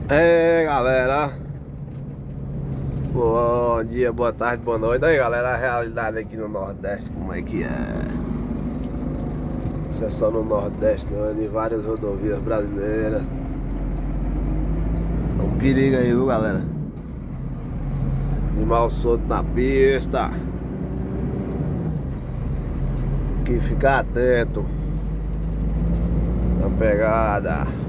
É, galera. Bom dia, boa tarde, boa noite. Aí, galera, a realidade aqui no Nordeste, como é que é? Isso é só no Nordeste, não é? Em várias rodovias brasileiras. É um perigo aí, viu, galera? Animal solto na pista. Tem que ficar atento na pegada.